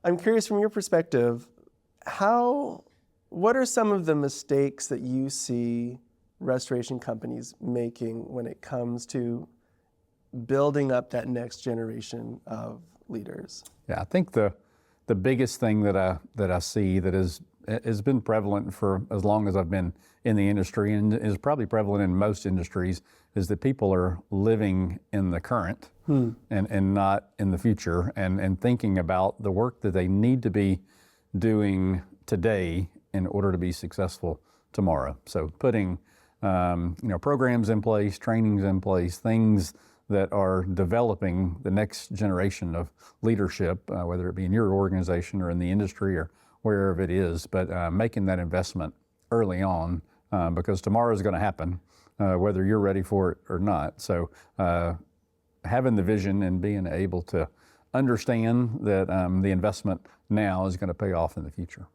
I'm curious from your perspective, what are some of the mistakes that you see restoration companies making when it comes to building up that next generation of leaders? Yeah, I think the biggest thing that I see that has been prevalent for as long as I've been in the industry, and is probably prevalent in most industries, is that people are living in the current and not in the future, and thinking about the work that they need to be doing today in order to be successful tomorrow. So putting programs in place, trainings in place, things that are developing the next generation of leadership, whether it be in your organization or in the industry or wherever it is, but making that investment early on, because tomorrow is going to happen, whether you're ready for it or not. So having the vision and being able to understand that the investment now is going to pay off in the future.